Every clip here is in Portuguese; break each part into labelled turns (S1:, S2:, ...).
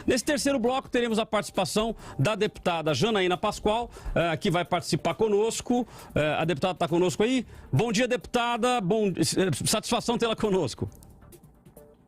S1: Nesse terceiro bloco, teremos a participação da deputada Janaína Pascoal, que vai participar conosco. A deputada está conosco aí. Bom dia, deputada. Satisfação tê-la conosco.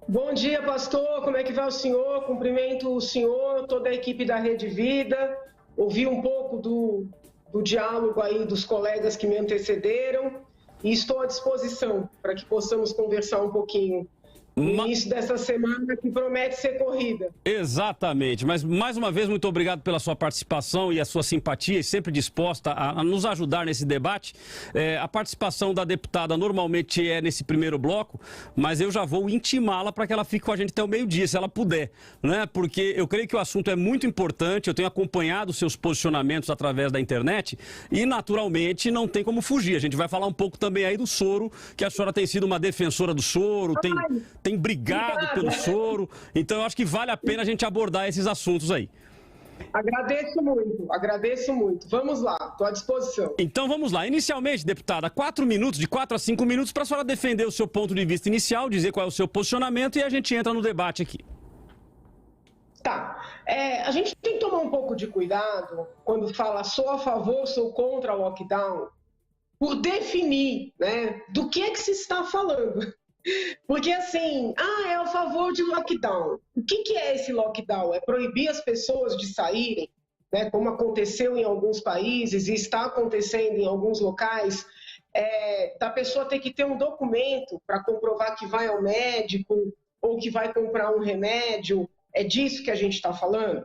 S2: Bom dia, pastor. Como é que vai o senhor? Cumprimento o senhor, toda a equipe da Rede Vida. Ouvi um pouco do diálogo aí dos colegas que me antecederam e estou à disposição para que possamos conversar um pouquinho no início dessa semana, que promete ser corrida.
S1: Exatamente, mas mais uma vez muito obrigado pela sua participação e a sua simpatia, e sempre disposta a nos ajudar nesse debate. A participação da deputada normalmente é nesse primeiro bloco, mas eu já vou intimá-la para que ela fique com a gente até o meio-dia, se ela puder, né? Porque eu creio que o assunto é muito importante, eu tenho acompanhado seus posicionamentos através da internet e naturalmente não tem como fugir. A gente vai falar um pouco também aí do soro, que a senhora tem sido uma defensora do soro, tem brigado pelo soro, então eu acho que vale a pena a gente abordar esses assuntos aí.
S2: Agradeço muito. Vamos lá, estou à disposição.
S1: Então vamos lá. Inicialmente, deputada, 4 minutos, de 4 a 5 minutos, para a senhora defender o seu ponto de vista inicial, dizer qual é o seu posicionamento e a gente entra no debate aqui.
S2: Tá. A gente tem que tomar um pouco de cuidado quando fala sou a favor, sou contra o lockdown, por definir, né, do que é que se está falando. Porque assim, é a favor de lockdown. O que é esse lockdown? É proibir as pessoas de saírem, né, como aconteceu em alguns países e está acontecendo em alguns locais, da pessoa ter que ter um documento para comprovar que vai ao médico ou que vai comprar um remédio. É disso que a gente está falando?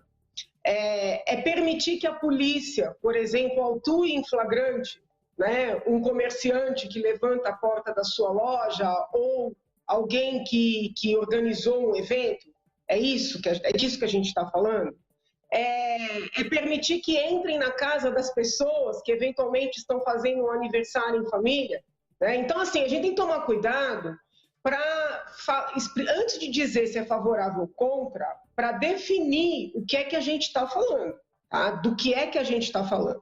S2: É permitir que a polícia, por exemplo, autue em flagrante, né, um comerciante que levanta a porta da sua loja ou alguém que organizou um evento. É disso que a gente está falando? É permitir que entrem na casa das pessoas que eventualmente estão fazendo um aniversário em família, né? Então, assim, a gente tem que tomar cuidado antes de dizer se é favorável ou contra, para definir o que é que a gente está falando, tá? Do que é que a gente está falando.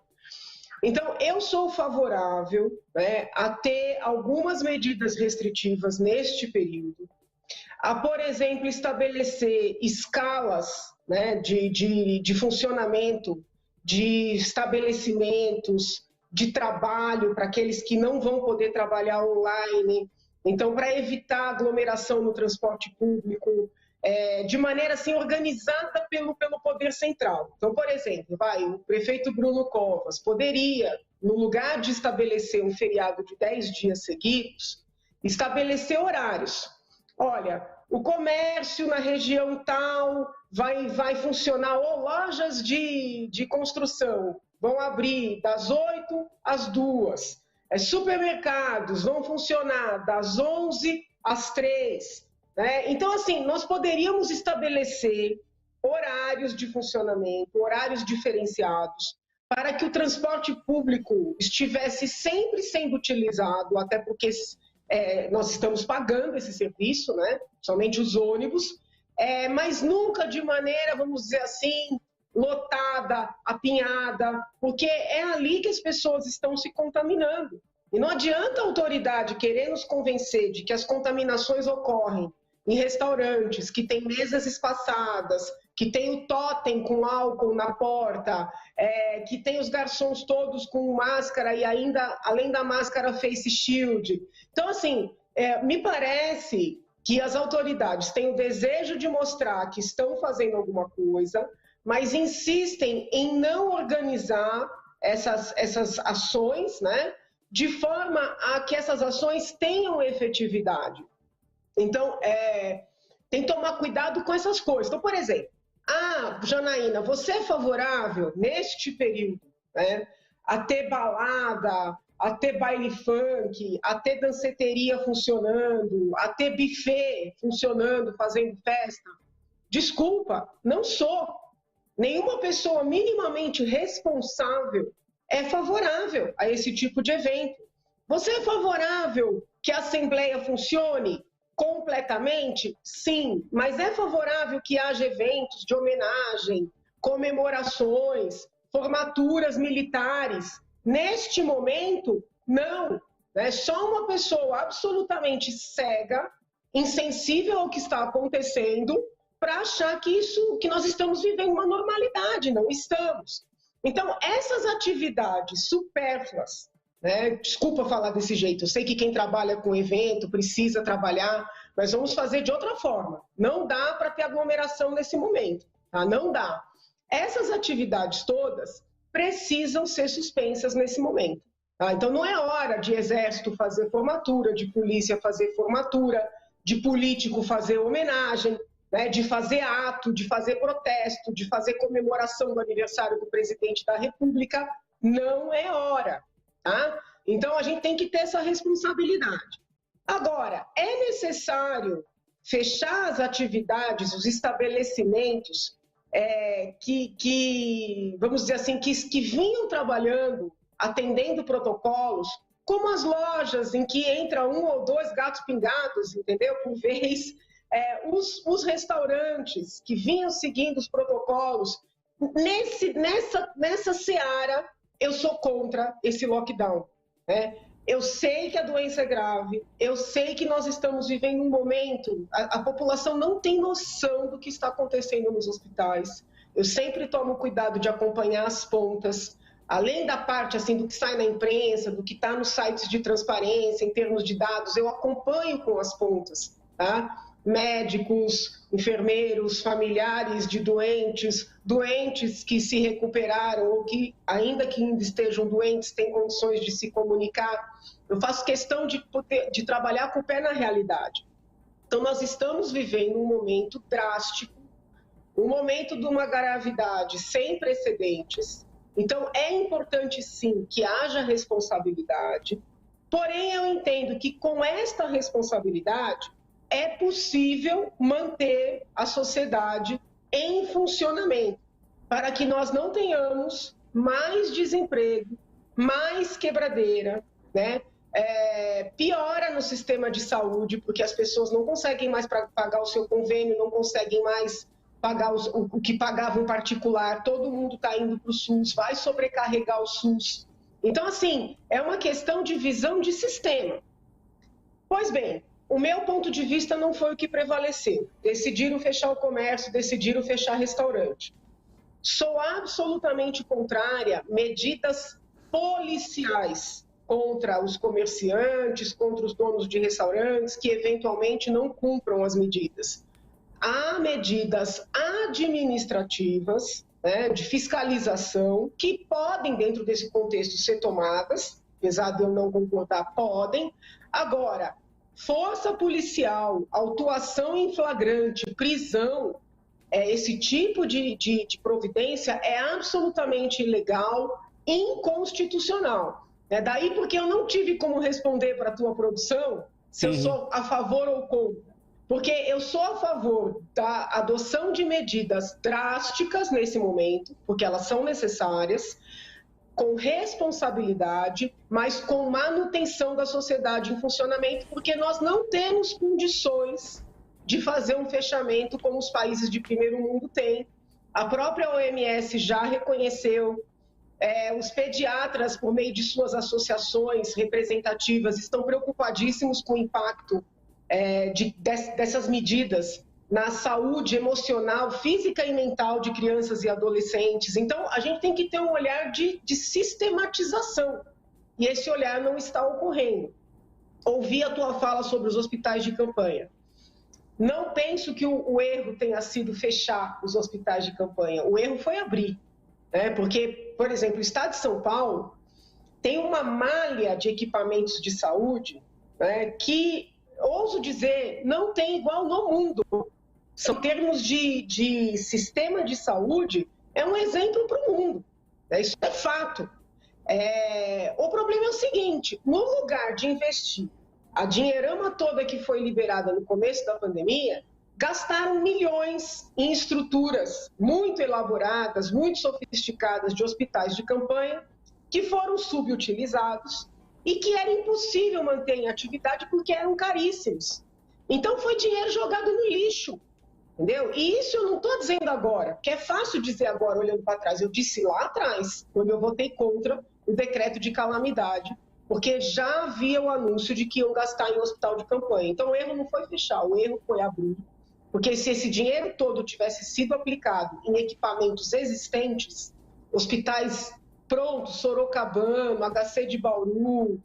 S2: Então, eu sou favorável, né, a ter algumas medidas restritivas neste período, a, por exemplo, estabelecer escalas, né, de funcionamento de estabelecimentos de trabalho para aqueles que não vão poder trabalhar online. Então, para evitar aglomeração no transporte público, de maneira assim organizada pelo poder central. Então, por exemplo, o prefeito Bruno Covas poderia, no lugar de estabelecer um feriado de 10 dias seguidos, estabelecer horários. Olha, o comércio na região tal vai funcionar, ou lojas de construção vão abrir das 8 às 2. Supermercados vão funcionar das 11 às 3. Então, assim, nós poderíamos estabelecer horários de funcionamento, horários diferenciados, para que o transporte público estivesse sempre sendo utilizado, até porque nós estamos pagando esse serviço, né? Somente os ônibus, mas nunca de maneira, vamos dizer assim, lotada, apinhada, porque é ali que as pessoas estão se contaminando. E não adianta a autoridade querer nos convencer de que as contaminações ocorrem em restaurantes que têm mesas espaçadas, que tem o totem com álcool na porta, que tem os garçons todos com máscara e ainda, além da máscara, face shield. Então, assim, me parece que as autoridades têm o desejo de mostrar que estão fazendo alguma coisa, mas insistem em não organizar essas ações, né, de forma a que essas ações tenham efetividade. Então, tem que tomar cuidado com essas coisas. Então, por exemplo, Janaína, você é favorável, neste período, né, a ter balada, a ter baile funk, a ter danceteria funcionando, a ter buffet funcionando, fazendo festa? Desculpa, não sou. Nenhuma pessoa minimamente responsável é favorável a esse tipo de evento. Você é favorável que a Assembleia funcione completamente? Sim, mas é favorável que haja eventos de homenagem, comemorações, formaturas militares? Neste momento, não. É só uma pessoa absolutamente cega, insensível ao que está acontecendo, para achar que nós estamos vivendo uma normalidade. Não estamos. Então, essas atividades supérfluas, né? Desculpa falar desse jeito, eu sei que quem trabalha com evento precisa trabalhar, mas vamos fazer de outra forma. Não dá para ter aglomeração nesse momento, tá? Não dá. Essas atividades todas precisam ser suspensas nesse momento. Tá? Então, não é hora de exército fazer formatura, de polícia fazer formatura, de político fazer homenagem, né? De fazer ato, de fazer protesto, de fazer comemoração do aniversário do presidente da República. Não é hora. Tá? Então, a gente tem que ter essa responsabilidade. Agora, é necessário fechar as atividades, os estabelecimentos vamos dizer assim, que vinham trabalhando, atendendo protocolos, como as lojas em que entra 1 ou 2 gatos pingados, entendeu? Por vez, os restaurantes que vinham seguindo os protocolos. Nessa seara, eu sou contra esse lockdown, né? Eu sei que a doença é grave, eu sei que nós estamos vivendo um momento, a população não tem noção do que está acontecendo nos hospitais. Eu sempre tomo cuidado de acompanhar as pontas, além da parte assim, do que sai na imprensa, do que está nos sites de transparência, em termos de dados, eu acompanho com as pontas, tá? Médicos, enfermeiros, familiares de doentes, doentes que se recuperaram ou que, ainda que ainda estejam doentes, têm condições de se comunicar. Eu faço questão de trabalhar com o pé na realidade. Então, nós estamos vivendo um momento drástico, um momento de uma gravidade sem precedentes. Então, é importante, sim, que haja responsabilidade, porém, eu entendo que com esta responsabilidade, é possível manter a sociedade em funcionamento, para que nós não tenhamos mais desemprego, mais quebradeira, né? Piora no sistema de saúde, porque as pessoas não conseguem mais pagar o seu convênio, não conseguem mais pagar o que pagava em particular, todo mundo está indo para o SUS, vai sobrecarregar o SUS. Então, assim, é uma questão de visão de sistema. Pois bem, o meu ponto de vista não foi o que prevaleceu. Decidiram fechar o comércio, decidiram fechar restaurante. Sou absolutamente contrária a medidas policiais contra os comerciantes, contra os donos de restaurantes que eventualmente não cumpram as medidas. Há medidas administrativas, né, de fiscalização, que podem, dentro desse contexto, ser tomadas, apesar de eu não concordar, podem. Agora, força policial, autuação em flagrante, prisão, esse tipo de providência é absolutamente ilegal, inconstitucional. Daí porque eu não tive como responder para a tua produção se eu sou a favor ou contra. Porque eu sou a favor da adoção de medidas drásticas nesse momento, porque elas são necessárias, com responsabilidade, mas com manutenção da sociedade em funcionamento, porque nós não temos condições de fazer um fechamento como os países de primeiro mundo têm. A própria OMS já reconheceu, os pediatras, por meio de suas associações representativas, estão preocupadíssimos com o impacto dessas medidas na saúde emocional, física e mental de crianças e adolescentes. Então, a gente tem que ter um olhar de sistematização, e esse olhar não está ocorrendo. Ouvi a tua fala sobre os hospitais de campanha. Não penso que o erro tenha sido fechar os hospitais de campanha, o erro foi abrir, né? Porque, por exemplo, o estado de São Paulo tem uma malha de equipamentos de saúde, né, que, ouso dizer, não tem igual no mundo. Em termos de sistema de saúde, é um exemplo para o mundo. Isso é fato. O problema é o seguinte, no lugar de investir a dinheirama toda que foi liberada no começo da pandemia, gastaram milhões em estruturas muito elaboradas, muito sofisticadas de hospitais de campanha, que foram subutilizados e que era impossível manter em atividade porque eram caríssimos. Então, foi dinheiro jogado no lixo, entendeu? E isso eu não estou dizendo agora, porque é fácil dizer agora, olhando para trás. Eu disse lá atrás, quando eu votei contra o decreto de calamidade, porque já havia o anúncio de que iam gastar em hospital de campanha. Então, o erro não foi fechar, o erro foi abrir. Porque se esse dinheiro todo tivesse sido aplicado em equipamentos existentes, hospitais prontos, Sorocabana, HC de Bauru,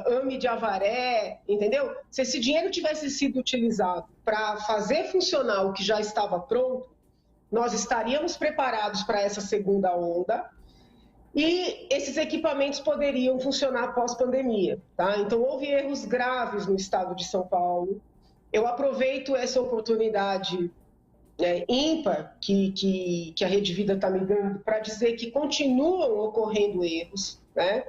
S2: AME de Avaré, entendeu? Se esse dinheiro tivesse sido utilizado para fazer funcionar o que já estava pronto, nós estaríamos preparados para essa segunda onda e esses equipamentos poderiam funcionar pós-pandemia, tá? Então, houve erros graves no estado de São Paulo. Eu aproveito essa oportunidade ímpar que a Rede Vida está me dando para dizer que continuam ocorrendo erros, né?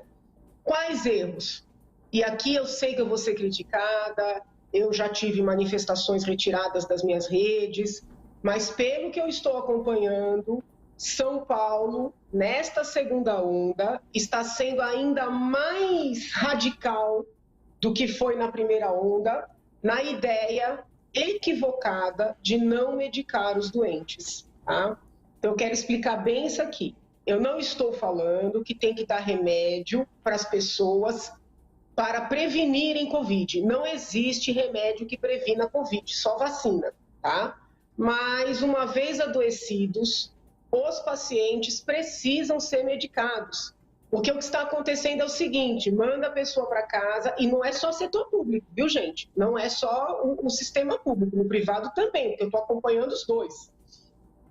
S2: Quais erros? E aqui eu sei que eu vou ser criticada, eu já tive manifestações retiradas das minhas redes, mas pelo que eu estou acompanhando, São Paulo, nesta segunda onda, está sendo ainda mais radical do que foi na primeira onda, na ideia equivocada de não medicar os doentes, tá? Então, eu quero explicar bem isso aqui. Eu não estou falando que tem que dar remédio para as pessoas para prevenirem Covid. Não existe remédio que previna a Covid, só vacina, tá? Mas, uma vez adoecidos, os pacientes precisam ser medicados. Porque o que está acontecendo é o seguinte, manda a pessoa para casa, e não é só setor público, viu, gente? Não é só o sistema público, no privado também, porque eu estou acompanhando os dois.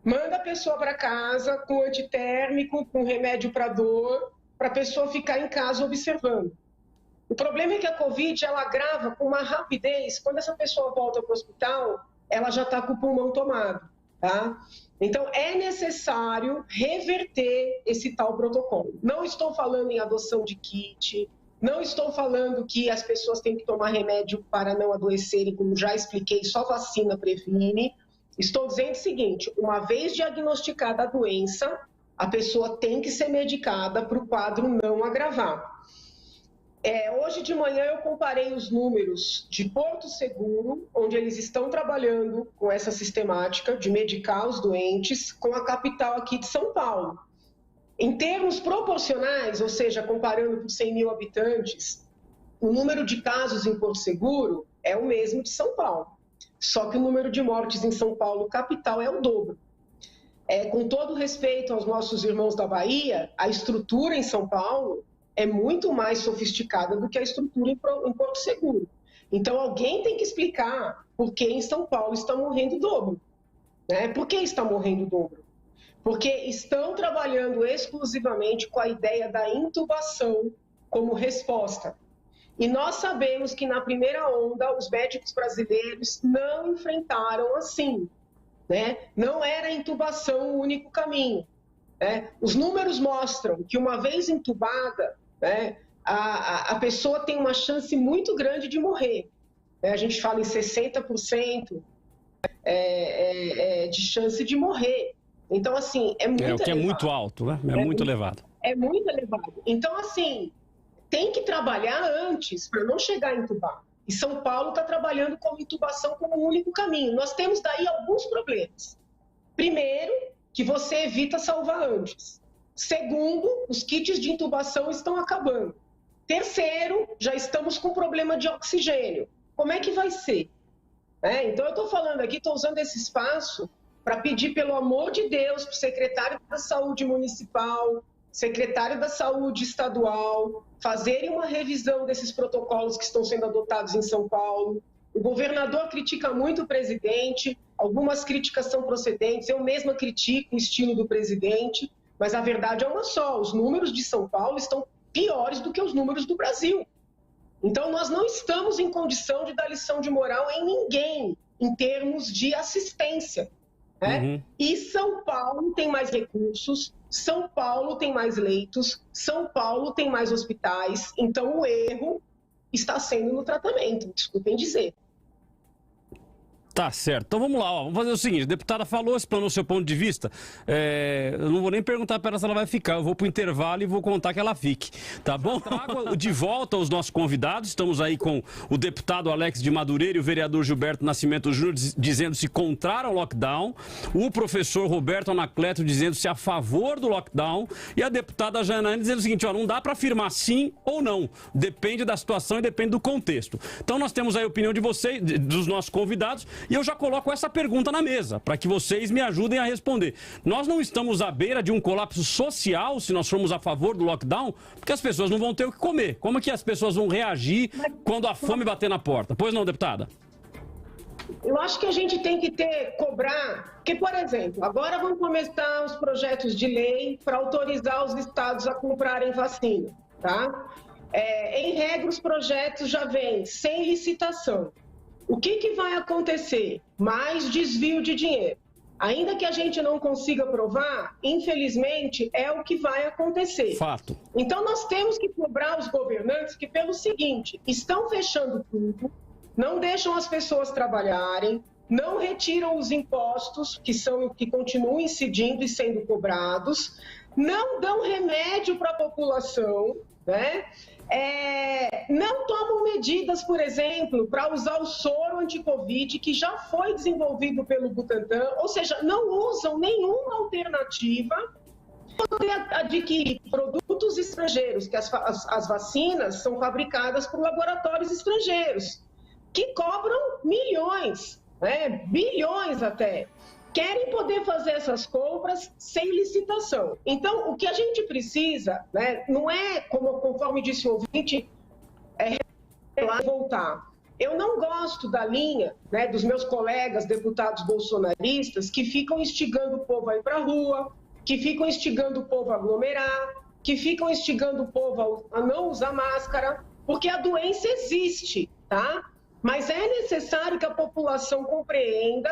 S2: Manda a pessoa para casa com antitérmico, com remédio para dor, para a pessoa ficar em casa observando. O problema é que a Covid, ela agrava com uma rapidez. Quando essa pessoa volta para o hospital, ela já está com o pulmão tomado, tá? Então, é necessário reverter esse tal protocolo. Não estou falando em adoção de kit, não estou falando que as pessoas têm que tomar remédio para não adoecerem, como já expliquei, só vacina previne. Estou dizendo o seguinte, uma vez diagnosticada a doença, a pessoa tem que ser medicada para o quadro não agravar. Hoje de manhã eu comparei os números de Porto Seguro, onde eles estão trabalhando com essa sistemática de medicar os doentes, com a capital aqui de São Paulo. Em termos proporcionais, ou seja, comparando por 100 mil habitantes, o número de casos em Porto Seguro é o mesmo de São Paulo. Só que o número de mortes em São Paulo, capital, é o dobro. Com todo respeito aos nossos irmãos da Bahia, a estrutura em São Paulo é muito mais sofisticada do que a estrutura em Porto Seguro. Então, alguém tem que explicar por que em São Paulo está morrendo o dobro. Né? Por que está morrendo o dobro? Porque estão trabalhando exclusivamente com a ideia da intubação como resposta. E nós sabemos que na primeira onda, os médicos brasileiros não enfrentaram assim. Né? Não era a intubação o único caminho. Né? Os números mostram que uma vez intubada, né, a pessoa tem uma chance muito grande de morrer. Né? A gente fala em 60% de chance de morrer. Então, assim, é muito elevado.
S1: O que é muito alto, né? É muito elevado.
S2: É muito elevado. Então, assim, tem que trabalhar antes para não chegar a intubar. E São Paulo está trabalhando com intubação como o único caminho. Nós temos daí alguns problemas. Primeiro, que você evita salvar antes. Segundo, os kits de intubação estão acabando. Terceiro, já estamos com problema de oxigênio. Como é que vai ser? Então, eu estou falando aqui, estou usando esse espaço para pedir, pelo amor de Deus, para o secretário da Saúde Municipal, secretário da Saúde Estadual, fazerem uma revisão desses protocolos que estão sendo adotados em São Paulo. O governador critica muito o presidente, algumas críticas são procedentes, eu mesma critico o estilo do presidente, mas a verdade é uma só, os números de São Paulo estão piores do que os números do Brasil. Então, nós não estamos em condição de dar lição de moral em ninguém, em termos de assistência. Né? Uhum. E São Paulo tem mais recursos, São Paulo tem mais leitos, São Paulo tem mais hospitais, então o erro está sendo no tratamento, desculpem dizer.
S1: Tá certo. Então vamos lá, vamos fazer o seguinte, a deputada falou, explanou seu ponto de vista, eu não vou nem perguntar para ela se ela vai ficar, eu vou para o intervalo e vou contar que ela fique, tá bom? Trago de volta os nossos convidados, estamos aí com o deputado Alex de Madureira e o vereador Gilberto Nascimento Júnior dizendo-se contra o lockdown, o professor Roberto Anacleto dizendo-se a favor do lockdown e a deputada Janaína dizendo o seguinte, ó, não dá para afirmar sim ou não, depende da situação e depende do contexto. Então nós temos aí a opinião de vocês, dos nossos convidados. E eu já coloco essa pergunta na mesa, para que vocês me ajudem a responder. Nós não estamos à beira de um colapso social, se nós formos a favor do lockdown, porque as pessoas não vão ter o que comer. Como que as pessoas vão reagir quando a fome bater na porta? Pois não, deputada?
S2: Eu acho que a gente tem que cobrar, porque, por exemplo, agora vão começar os projetos de lei para autorizar os estados a comprarem vacina, tá? Em regra, os projetos já vêm sem licitação. O que vai acontecer? Mais desvio de dinheiro. Ainda que a gente não consiga provar, infelizmente, é o que vai acontecer.
S1: Fato.
S2: Então, nós temos que cobrar os governantes que, pelo seguinte, estão fechando tudo, não deixam as pessoas trabalharem, não retiram os impostos que continuam incidindo e sendo cobrados, não dão remédio para a população, né? Não tomam medidas, por exemplo, para usar o soro anti-Covid, que já foi desenvolvido pelo Butantan, ou seja, não usam nenhuma alternativa para poder adquirir produtos estrangeiros, que as vacinas são fabricadas por laboratórios estrangeiros, que cobram milhões, bilhões até. Querem poder fazer essas compras sem licitação. Então, o que a gente precisa, não é, conforme disse o ouvinte, voltar. Eu não gosto da linha dos meus colegas deputados bolsonaristas que ficam instigando o povo a ir para a rua, que ficam instigando o povo a aglomerar, que ficam instigando o povo a não usar máscara, porque a doença existe, tá? Mas é necessário que a população compreenda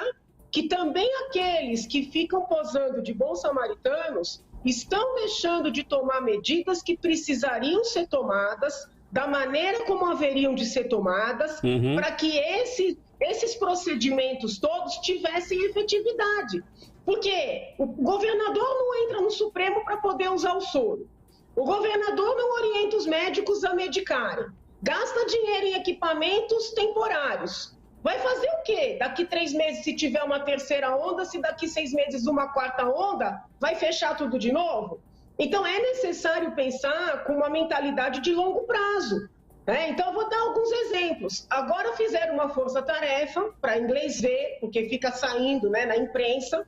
S2: que também aqueles que ficam posando de bons samaritanos estão deixando de tomar medidas que precisariam ser tomadas, da maneira como haveriam de ser tomadas, para que esses procedimentos todos tivessem efetividade. Porque o governador não entra no Supremo para poder usar o soro. O governador não orienta os médicos a medicarem. Gasta dinheiro em equipamentos temporários. Vai fazer o quê? Daqui 3 meses, se tiver uma terceira onda, se daqui 6 meses uma quarta onda, vai fechar tudo de novo? Então, é necessário pensar com uma mentalidade de longo prazo. Então, eu vou dar alguns exemplos. Agora fizeram uma força-tarefa para inglês ver, porque fica saindo na imprensa.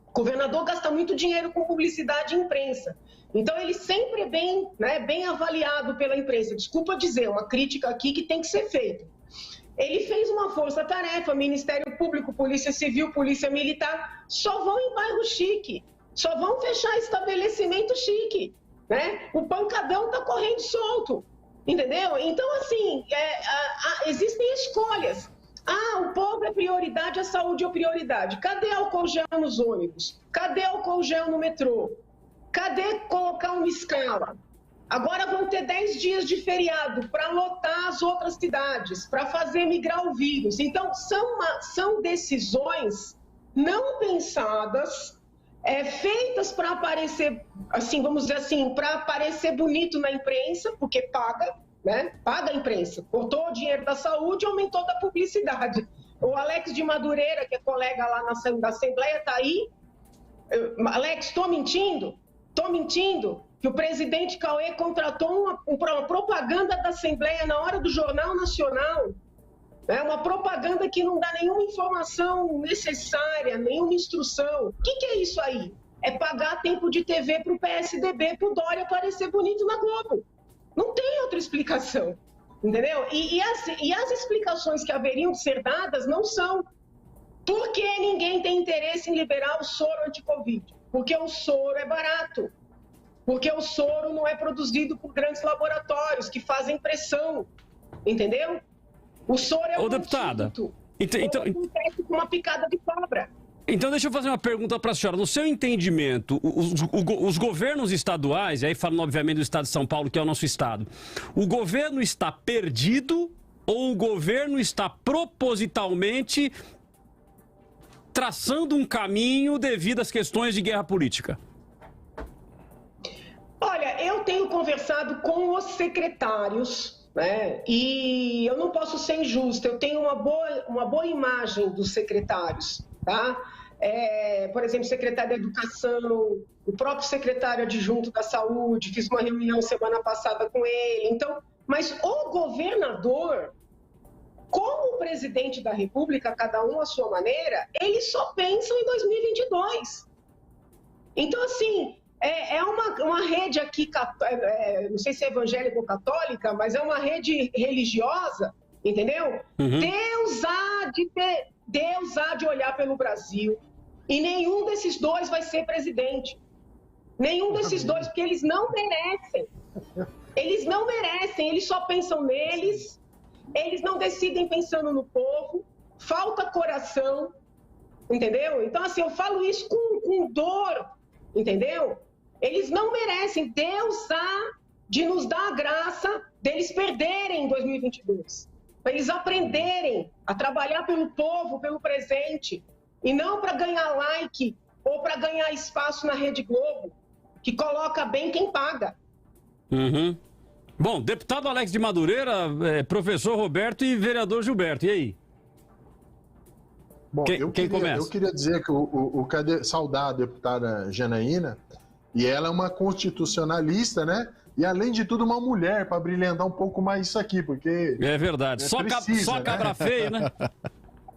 S2: O governador gasta muito dinheiro com publicidade e imprensa. Então, ele sempre é bem avaliado pela imprensa. Desculpa dizer, uma crítica aqui que tem que ser feita. Ele fez uma força-tarefa, Ministério Público, Polícia Civil, Polícia Militar, só vão em bairro chique, só vão fechar estabelecimento chique, O pancadão está correndo solto, entendeu? Então, assim, existem escolhas. O povo é prioridade, a saúde é prioridade. Cadê álcool gel nos ônibus? Cadê álcool gel no metrô? Cadê colocar uma escala? Agora vão ter 10 dias de feriado para lotar as outras cidades, para fazer migrar o vírus. Então, são decisões não pensadas, feitas para aparecer, assim, vamos dizer assim, para aparecer bonito na imprensa, porque paga, paga a imprensa. Cortou o dinheiro da saúde e aumentou da publicidade. O Alex de Madureira, que é colega lá da Assembleia, está aí. Alex, estou mentindo? Estou mentindo? Que o presidente Cauê contratou uma propaganda da Assembleia na hora do Jornal Nacional, uma propaganda que não dá nenhuma informação necessária, nenhuma instrução. O que é isso aí? É pagar tempo de TV para o PSDB, para o Dória aparecer bonito na Globo. Não tem outra explicação, entendeu? E as explicações que haveriam de ser dadas não são. Por que ninguém tem interesse em liberar o soro anti-Covid? Porque o soro é barato. Porque o soro não é produzido por grandes laboratórios que fazem pressão, entendeu? O soro é um
S1: deputada,
S2: então acontece com uma picada de cobra.
S1: Então deixa eu fazer uma pergunta para a senhora. No seu entendimento, os governos estaduais, e aí falando obviamente do estado de São Paulo, que é o nosso estado, o governo está perdido ou o governo está propositalmente traçando um caminho devido às questões de guerra política?
S2: Olha, eu tenho conversado com os secretários, e eu não posso ser injusta, eu tenho uma boa imagem dos secretários, tá? Por exemplo, o secretário da Educação, o próprio secretário adjunto da Saúde, fiz uma reunião semana passada com ele. Então, mas o governador, como presidente da República, cada um à sua maneira, eles só pensam em 2022. Então, assim, é uma rede aqui, não sei se é evangélica ou católica, mas é uma rede religiosa, entendeu?
S1: Uhum.
S2: Deus há de olhar pelo Brasil e nenhum desses dois vai ser presidente. Nenhum desses dois, porque eles não merecem. Eles não merecem, eles só pensam neles, eles não decidem pensando no povo, falta coração, entendeu? Então, assim, eu falo isso com dor, entendeu? Eles não merecem. Deus há de nos dar a graça deles perderem em 2022. Para eles aprenderem a trabalhar pelo povo, pelo presente, e não para ganhar like ou para ganhar espaço na Rede Globo, que coloca bem quem paga.
S1: Uhum. Bom, deputado Alex de Madureira, professor Roberto e vereador Gilberto, e aí?
S3: Bom,
S1: Quem começa?
S3: Eu queria dizer que saudar a deputada Janaína, e ela é uma constitucionalista, né? E, além de tudo, uma mulher, para brilhantar um pouco mais isso aqui, porque...
S1: É verdade, só cabra feio, né?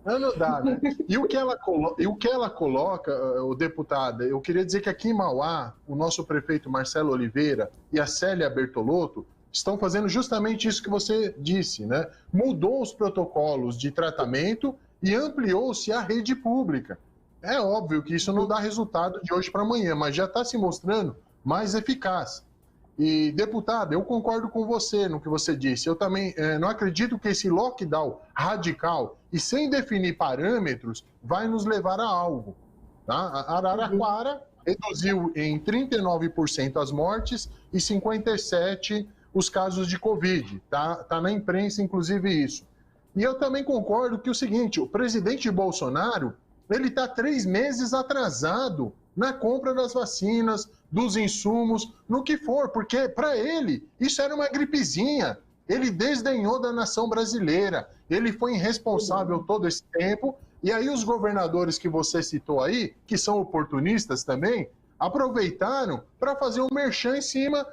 S3: Não dá, né? E o que ela coloca, o deputada, eu queria dizer que aqui em Mauá, o nosso prefeito Marcelo Oliveira e a Célia Bertolotto estão fazendo justamente isso que você disse, né? Mudou os protocolos de tratamento e ampliou-se a rede pública. É óbvio que isso não dá resultado de hoje para amanhã, mas já está se mostrando mais eficaz. E, deputada, eu concordo com você no que você disse. Eu também não acredito que esse lockdown radical e sem definir parâmetros vai nos levar a algo. Tá? A Araraquara reduziu em 39% as mortes e 57% os casos de Covid. Tá na imprensa, inclusive, isso. E eu também concordo que o seguinte, o presidente Bolsonaro, ele está 3 meses atrasado na compra das vacinas, dos insumos, no que for, porque para ele isso era uma gripezinha. Ele desdenhou da nação brasileira, ele foi irresponsável todo esse tempo, e aí os governadores que você citou aí, que são oportunistas também, aproveitaram para fazer um merchan em cima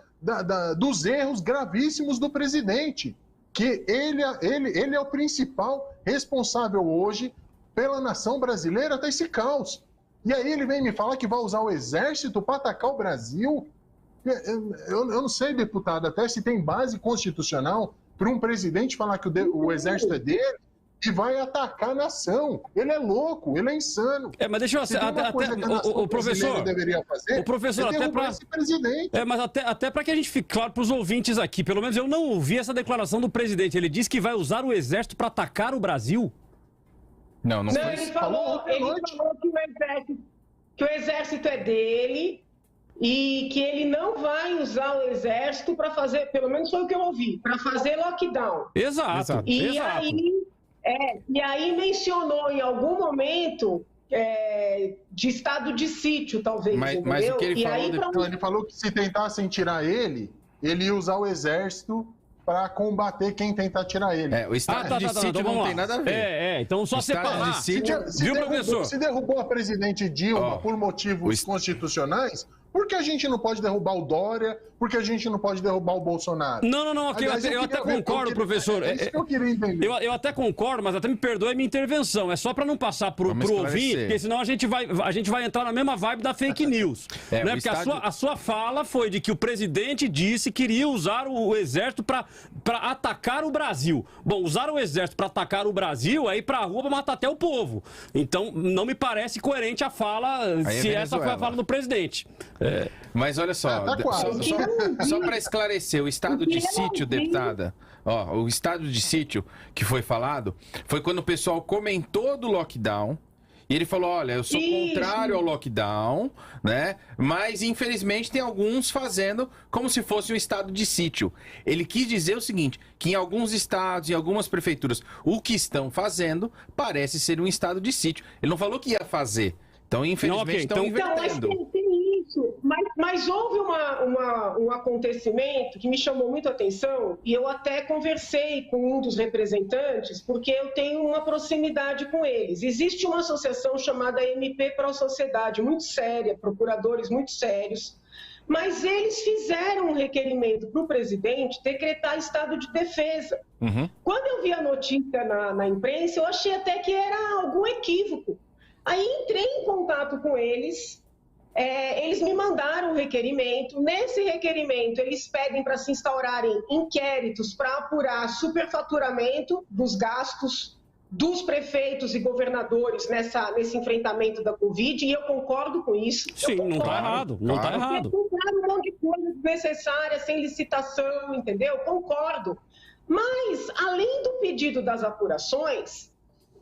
S3: dos erros gravíssimos do presidente, que ele é o principal responsável hoje pela nação brasileira até esse caos. E aí ele vem me falar que vai usar o exército para atacar o Brasil? Eu não sei, deputado, até se tem base constitucional para um presidente falar que o exército é dele e vai atacar a nação. Ele é louco, ele é insano.
S1: Mas deixa eu... O professor...
S3: deveria fazer,
S1: o professor, até para
S3: esse presidente.
S1: Mas até para que a gente fique claro para os ouvintes aqui, pelo menos eu não ouvi essa declaração do presidente. Ele disse que vai usar o exército para atacar o Brasil?
S2: Não, ele falou que o exército é dele e que ele não vai usar o exército para fazer, pelo menos foi o que eu ouvi, para fazer lockdown.
S1: Exato.
S2: E aí mencionou em algum momento de estado de sítio, talvez.
S4: Mas o que ele falou...
S3: Ele falou que se tentassem tirar ele ia usar o exército para combater quem tentar tirar ele.
S4: O estado de sítio
S1: então
S4: não tem nada a ver.
S1: Então só separar.
S3: Viu, professor? Se derrubou a presidente Dilma por motivos constitucionais, por que a gente não pode derrubar o Dória? Por que a gente não pode derrubar o Bolsonaro?
S1: Não, aliás, eu até concordo, professor.
S3: É isso que eu queria entender.
S1: Eu até concordo, mas até me perdoe a minha intervenção. É só para não passar pro ouvinte, porque senão a gente vai entrar na mesma vibe da fake news. Né? Porque a sua fala foi de que o presidente disse que iria usar o exército para atacar o Brasil. Bom, usar o exército para atacar o Brasil é ir pra rua para matar até o povo. Então, não me parece coerente a fala, se essa foi a fala do presidente.
S4: Mas olha só, só para esclarecer, o estado de sítio, deputada, o estado de sítio que foi falado, foi quando o pessoal comentou do lockdown, e ele falou, olha, eu sou contrário ao lockdown, né? Mas, infelizmente, tem alguns fazendo como se fosse um estado de sítio. Ele quis dizer o seguinte, que em alguns estados, em algumas prefeituras, o que estão fazendo parece ser um estado de sítio. Ele não falou que ia fazer. Então, infelizmente, estão invertendo.
S2: Mas houve um acontecimento que me chamou muito a atenção, e eu até conversei com um dos representantes, porque eu tenho uma proximidade com eles. Existe uma associação chamada MP Pro Sociedade, muito séria, procuradores muito sérios, mas eles fizeram um requerimento para o presidente decretar estado de defesa. Quando eu vi a notícia na imprensa, eu achei até que era algum equívoco. Aí entrei em contato com eles. Eles me mandaram um requerimento. Nesse requerimento, eles pedem para se instaurarem inquéritos para apurar superfaturamento dos gastos dos prefeitos e governadores nesse enfrentamento da Covid, e eu concordo com isso.
S1: Sim, não está errado, não está errado.
S2: Compraram um monte de coisas desnecessárias, sem licitação, entendeu? Concordo. Mas, além do pedido das apurações,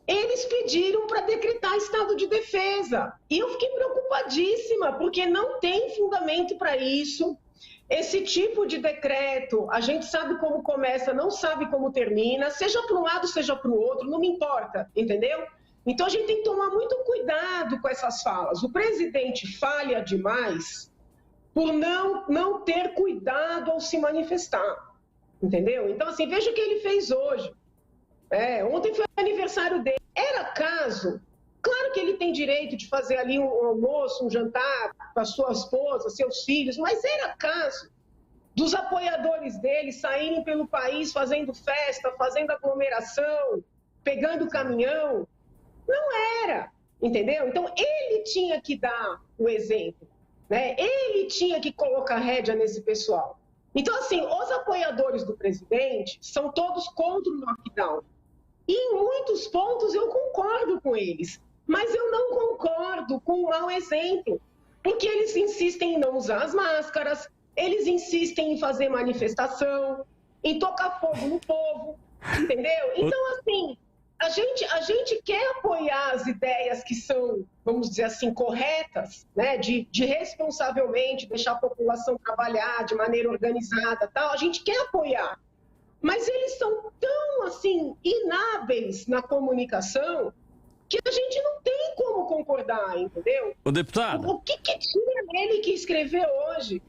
S2: eles pediram para decretar estado de defesa. E eu fiquei preocupadíssima, porque não tem fundamento para isso. Esse tipo de decreto, a gente sabe como começa, não sabe como termina, seja para um lado, seja para o outro, não me importa, entendeu? Então a gente tem que tomar muito cuidado com essas falas. O presidente falha demais por não ter cuidado ao se manifestar, entendeu? Então, assim, veja o que ele fez hoje. Ontem foi o aniversário dele. Era caso, claro que ele tem direito de fazer ali um almoço, um jantar para sua esposa, seus filhos, mas era caso dos apoiadores dele saírem pelo país fazendo festa, fazendo aglomeração, pegando caminhão. Não era, entendeu? Então, ele tinha que dar o exemplo, né? Ele tinha que colocar rédea nesse pessoal. Então, assim, os apoiadores do presidente são todos contra o lockdown. E em muitos pontos eu concordo com eles, mas eu não concordo com o mau exemplo, porque eles insistem em não usar as máscaras, eles insistem em fazer manifestação, em tocar fogo no povo, entendeu? Então, assim, a gente quer apoiar as ideias que são, vamos dizer assim, corretas, né? De responsavelmente deixar a população trabalhar de maneira organizada, tal. A gente quer apoiar. Mas eles são tão, assim, inábeis na comunicação que a gente não tem como concordar, entendeu?
S1: Ô, deputado.
S2: O que tinha ele que escrever hoje?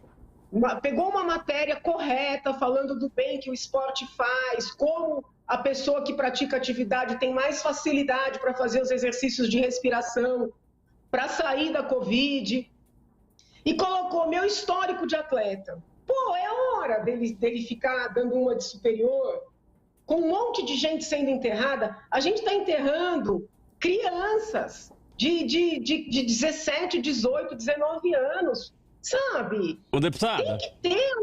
S2: Pegou uma matéria correta, falando do bem que o esporte faz, como a pessoa que pratica atividade tem mais facilidade para fazer os exercícios de respiração, para sair da Covid, e colocou meu histórico de atleta. Pô, é hora dele ficar dando uma de superior, com um monte de gente sendo enterrada. A gente está enterrando crianças de 17, 18, 19 anos, sabe?
S1: Ô, deputada.
S2: Tem que ter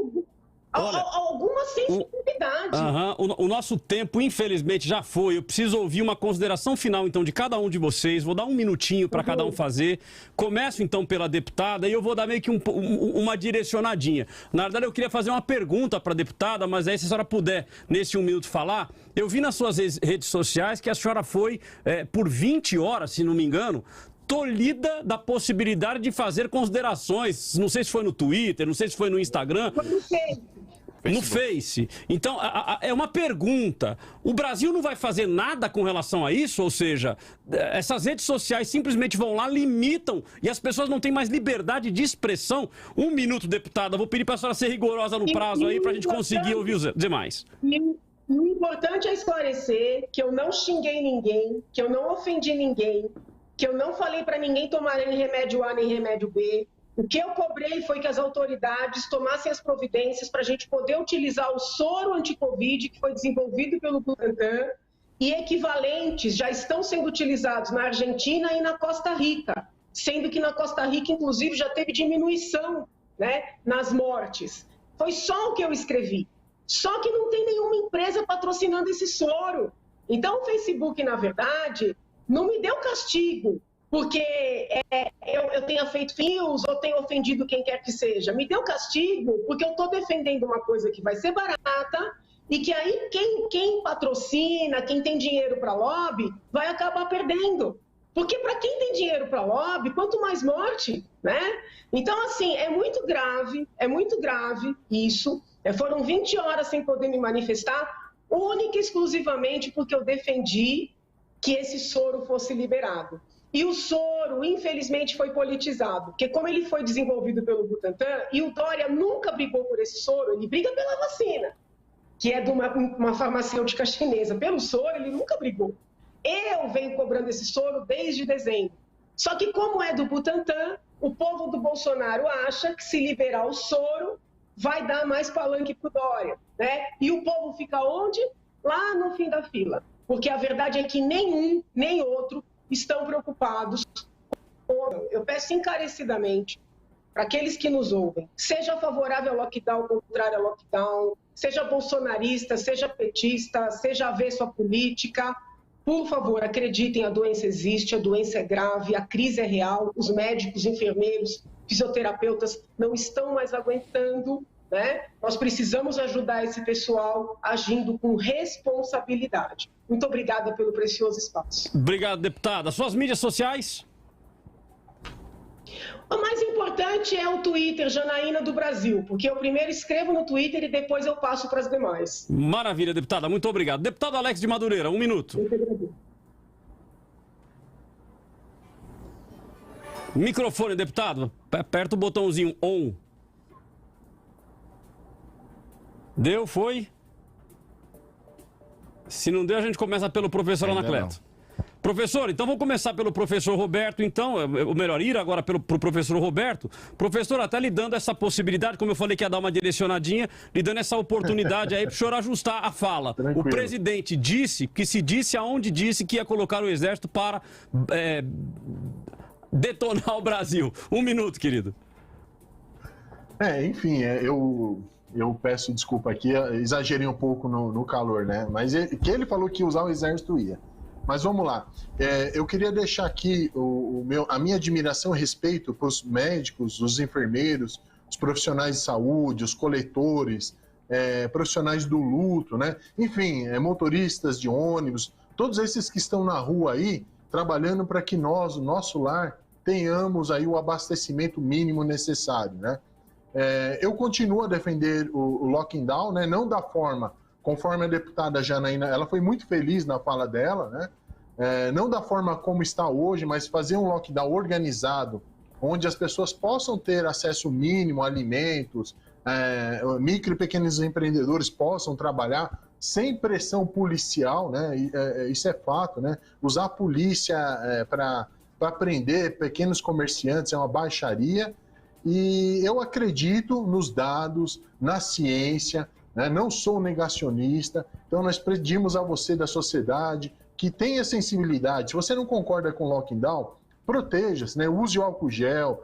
S2: alguma sensibilidade.
S1: O nosso tempo, infelizmente, já foi. Eu preciso ouvir uma consideração final, então, de cada um de vocês. Vou dar um minutinho para cada um fazer. Começo, então, pela deputada e eu vou dar meio que uma direcionadinha. Na verdade, eu queria fazer uma pergunta para a deputada, mas aí, se a senhora puder, nesse 1 minuto, falar. Eu vi nas suas redes sociais que a senhora foi, por 20 horas, se não me engano, tolhida da possibilidade de fazer considerações. Não sei se foi no Twitter, não sei se foi no Instagram. No Face. Então, é uma pergunta. O Brasil não vai fazer nada com relação a isso? Ou seja, essas redes sociais simplesmente vão lá, limitam e as pessoas não têm mais liberdade de expressão. 1 minuto, deputada. Vou pedir para a senhora ser rigorosa no prazo aí para a gente conseguir ouvir os demais.
S2: O importante é esclarecer que eu não xinguei ninguém, que eu não ofendi ninguém, que eu não falei para ninguém tomar nem remédio A nem remédio B. O que eu cobrei foi que as autoridades tomassem as providências para a gente poder utilizar o soro anti-Covid que foi desenvolvido pelo Butantan e equivalentes já estão sendo utilizados na Argentina e na Costa Rica, sendo que na Costa Rica, inclusive, já teve diminuição, né, nas mortes. Foi só o que eu escrevi. Só que não tem nenhuma empresa patrocinando esse soro. Então, o Facebook, na verdade, não me deu castigo porque eu tenha feito fios ou tenha ofendido quem quer que seja. Me deu castigo porque eu estou defendendo uma coisa que vai ser barata e que aí quem patrocina, quem tem dinheiro para lobby, vai acabar perdendo. Porque para quem tem dinheiro para lobby, quanto mais morte, né? Então, assim, é muito grave isso. Foram 20 horas sem poder me manifestar, única e exclusivamente porque eu defendi que esse soro fosse liberado. E o soro, infelizmente, foi politizado, porque como ele foi desenvolvido pelo Butantan, e o Dória nunca brigou por esse soro, ele briga pela vacina, que é de uma farmacêutica chinesa. Pelo soro, ele nunca brigou. Eu venho cobrando esse soro desde dezembro. Só que como é do Butantan, o povo do Bolsonaro acha que se liberar o soro, vai dar mais palanque para o Dória, né? E o povo fica onde? Lá no fim da fila. Porque a verdade é que nenhum, nem outro estão preocupados. Eu peço encarecidamente para aqueles que nos ouvem, seja favorável ao lockdown, contrário ao lockdown, seja bolsonarista, seja petista, seja avesso à política, por favor, acreditem, a doença existe, a doença é grave, a crise é real, os médicos, enfermeiros, fisioterapeutas não estão mais aguentando, né? Nós precisamos ajudar esse pessoal agindo com responsabilidade. Muito obrigada pelo precioso espaço.
S1: Obrigado, deputada. Suas mídias sociais?
S2: O mais importante é o Twitter, Janaína do Brasil, porque eu primeiro escrevo no Twitter e depois eu passo para as demais.
S1: Maravilha, deputada. Muito obrigado. Deputado Alex de Madureira, 1 minuto. Microfone, deputado. Aperta o botãozinho ON. Deu, foi? Se não deu, a gente começa pelo professor Anacleto. Professor, então vamos começar pelo professor Roberto, então, ou melhor, ir agora pro professor Roberto. Professor, até lhe dando essa possibilidade, como eu falei que ia dar uma direcionadinha, lhe dando essa oportunidade aí para o senhor ajustar a fala. Tranquilo. O presidente disse, que se disse aonde disse que ia colocar o exército para detonar o Brasil. 1 minuto, querido.
S3: Enfim, eu peço desculpa aqui, exagerei um pouco no calor, né? Mas que ele falou que usar o exército ia. Mas vamos lá. Eu queria deixar aqui a minha admiração e respeito para os médicos, os enfermeiros, os profissionais de saúde, os coletores, profissionais do luto, né? Enfim, motoristas de ônibus, todos esses que estão na rua aí, trabalhando para que nós, o nosso lar, tenhamos aí o abastecimento mínimo necessário, né? Eu continuo a defender o lockdown, né? Não da forma, conforme a deputada Janaína, ela foi muito feliz na fala dela, né? Não da forma como está hoje, mas fazer um lockdown organizado, onde as pessoas possam ter acesso mínimo a alimentos, micro e pequenos empreendedores possam trabalhar sem pressão policial, né? Isso é fato, né? Usar a polícia para prender pequenos comerciantes é uma baixaria. E eu acredito nos dados, na ciência, né? Não sou negacionista, então nós pedimos a você da sociedade que tenha sensibilidade. Se você não concorda com o lockdown, proteja-se, né? Use o álcool gel,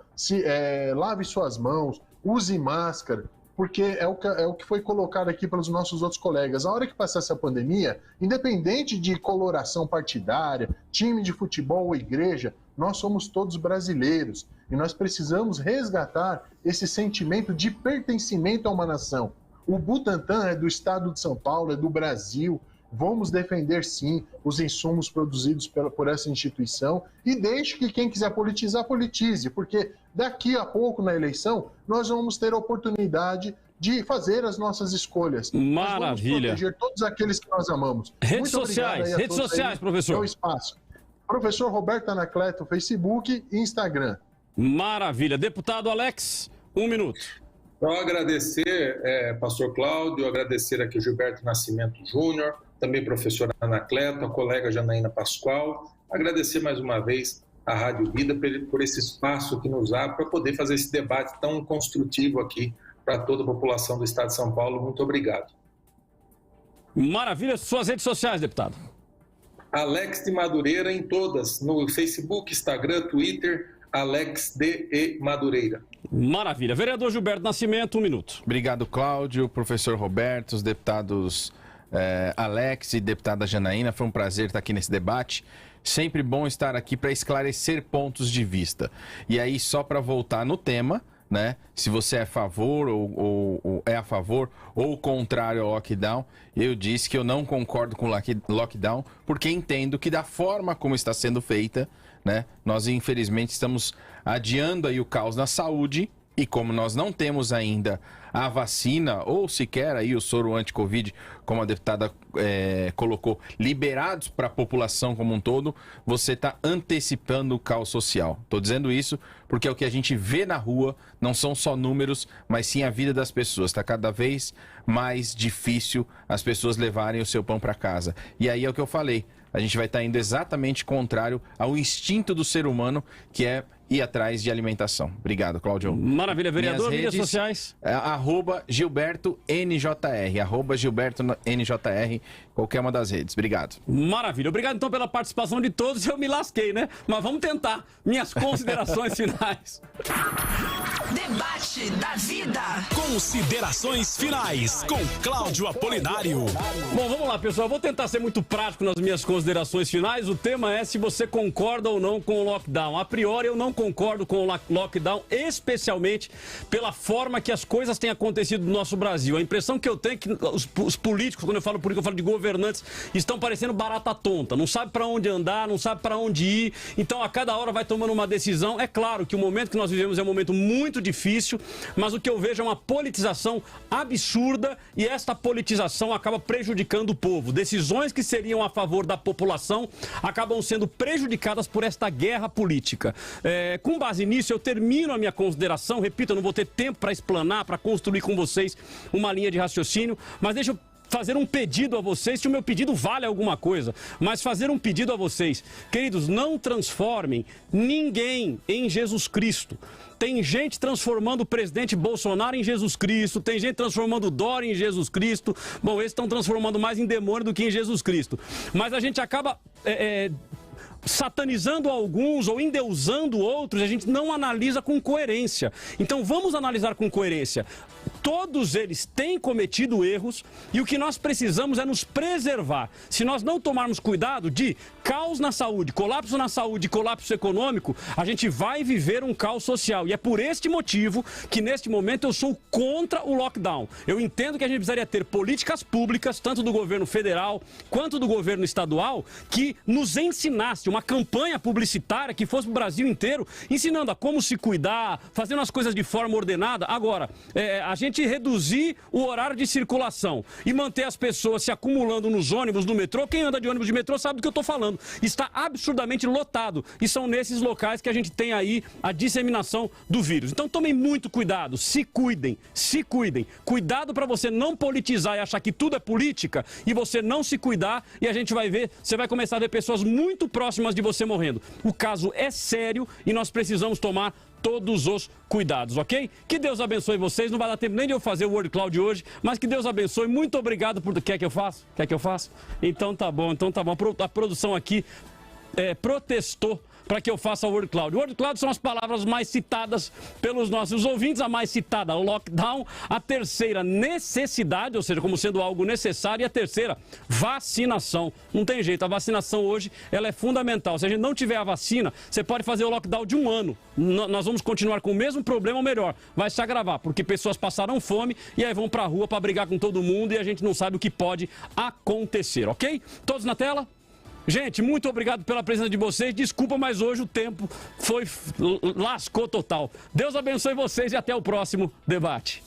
S3: lave suas mãos, use máscara, porque é o que foi colocado aqui pelos nossos outros colegas. A hora que passar essa pandemia, independente de coloração partidária, time de futebol ou igreja, nós somos todos brasileiros e nós precisamos resgatar esse sentimento de pertencimento a uma nação. O Butantan é do estado de São Paulo, é do Brasil. Vamos defender, sim, os insumos produzidos por essa instituição e deixe que quem quiser politizar, politize, porque daqui a pouco, na eleição, nós vamos ter a oportunidade de fazer as nossas escolhas.
S1: Maravilha.
S3: Nós vamos proteger todos aqueles que nós amamos.
S1: Redes sociais, professor.
S3: Espaço. Professor Roberto Anacleto, Facebook e Instagram.
S1: Maravilha. Deputado Alex, 1 minuto.
S5: Então, agradecer, pastor Cláudio, agradecer aqui o Gilberto Nascimento Júnior, também professor Anacleto, a colega Janaína Pascoal, agradecer mais uma vez à Rádio Vida por esse espaço que nos abre para poder fazer esse debate tão construtivo aqui para toda a população do estado de São Paulo. Muito obrigado.
S1: Maravilha. Suas redes sociais, deputado.
S5: Alex de Madureira em todas, no Facebook, Instagram, Twitter, Alex de Madureira.
S1: Maravilha. Vereador Gilberto Nascimento, 1 minuto.
S4: Obrigado, Cláudio, professor Roberto, os deputados Alex e deputada Janaína. Foi um prazer estar aqui nesse debate. Sempre bom estar aqui para esclarecer pontos de vista. E aí, só para voltar no tema, né? Se você é a favor ou é a favor ou contrário ao lockdown, eu disse que eu não concordo com o lockdown, porque entendo que da forma como está sendo feita, né, nós infelizmente estamos adiando aí o caos na saúde E como nós não temos ainda a vacina, ou sequer aí o soro anti-Covid, como a deputada colocou, liberados para a população como um todo, você está antecipando o caos social. Estou dizendo isso porque é o que a gente vê na rua, não são só números, mas sim a vida das pessoas. Está cada vez mais difícil as pessoas levarem o seu pão para casa. E aí é o que eu falei, a gente vai estar indo exatamente contrário ao instinto do ser humano, que é ir atrás de alimentação. Obrigado, Cláudio.
S1: Maravilha, vereador. Mídias sociais.
S4: @GilbertoNJR. @GilbertoNJR. Qualquer uma das redes. Obrigado.
S1: Maravilha. Obrigado, então, pela participação de todos. Eu me lasquei, né? Mas vamos tentar. Minhas considerações finais.
S6: Debate da vida.
S7: Considerações finais com Cláudio Apolinário.
S1: Bom, vamos lá, pessoal. Eu vou tentar ser muito prático nas minhas considerações finais. O tema é se você concorda ou não com o lockdown. A priori, eu não concordo com o lockdown, especialmente pela forma que as coisas têm acontecido no nosso Brasil. A impressão que eu tenho é que os políticos, quando eu falo político, eu falo de governantes, estão parecendo barata tonta. Não sabe para onde andar, não sabe para onde ir. Então, a cada hora vai tomando uma decisão. É claro que o momento que nós vivemos é um momento muito difícil, mas o que eu vejo é uma politização absurda e esta politização acaba prejudicando o povo. Decisões que seriam a favor da população acabam sendo prejudicadas por esta guerra política. Com base nisso, eu termino a minha consideração. Repito, eu não vou ter tempo para explanar, para construir com vocês uma linha de raciocínio, mas deixa eu fazer um pedido a vocês, se o meu pedido vale alguma coisa, mas fazer um pedido a vocês. Queridos, não transformem ninguém em Jesus Cristo. Tem gente transformando o presidente Bolsonaro em Jesus Cristo, tem gente transformando o Dória em Jesus Cristo. Bom, esses estão transformando mais em demônio do que em Jesus Cristo. Mas a gente acaba satanizando alguns ou endeusando outros, a gente não analisa com coerência. Então vamos analisar com coerência. Todos eles têm cometido erros e o que nós precisamos é nos preservar. Se nós não tomarmos cuidado de caos na saúde, colapso econômico, a gente vai viver um caos social. E é por este motivo que neste momento eu sou contra o lockdown. Eu entendo que a gente precisaria ter políticas públicas, tanto do governo federal quanto do governo estadual, que nos ensinasse uma campanha publicitária que fosse para o Brasil inteiro, ensinando a como se cuidar, fazendo as coisas de forma ordenada. Agora, a gente reduzir o horário de circulação e manter as pessoas se acumulando nos ônibus, no metrô. Quem anda de ônibus de metrô sabe do que eu estou falando. Está absurdamente lotado e são nesses locais que a gente tem aí a disseminação do vírus. Então tomem muito cuidado, se cuidem, se cuidem. Cuidado para você não politizar e achar que tudo é política e você não se cuidar e a gente vai ver, você vai começar a ver pessoas muito próximas de você morrendo. O caso é sério e nós precisamos tomar todos os cuidados, ok? Que Deus abençoe vocês. Não vai dar tempo nem de eu fazer o Word Cloud hoje, mas que Deus abençoe. Muito obrigado por... Quer que eu faça? Quer que eu faça? Então tá bom, então tá bom. A produção aqui protestou para que eu faça o Word Cloud. O Word Cloud são as palavras mais citadas pelos nossos ouvintes. A mais citada, lockdown. A terceira, necessidade, ou seja, como sendo algo necessário. E a terceira, vacinação. Não tem jeito, a vacinação hoje ela é fundamental. Se a gente não tiver a vacina, você pode fazer o lockdown de 1 ano. Nós vamos continuar com o mesmo problema, ou melhor, vai se agravar, porque pessoas passarão fome e aí vão para a rua para brigar com todo mundo e a gente não sabe o que pode acontecer, ok? Todos na tela? Gente, muito obrigado pela presença de vocês. Desculpa, mas hoje o tempo lascou total. Deus abençoe vocês e até o próximo debate.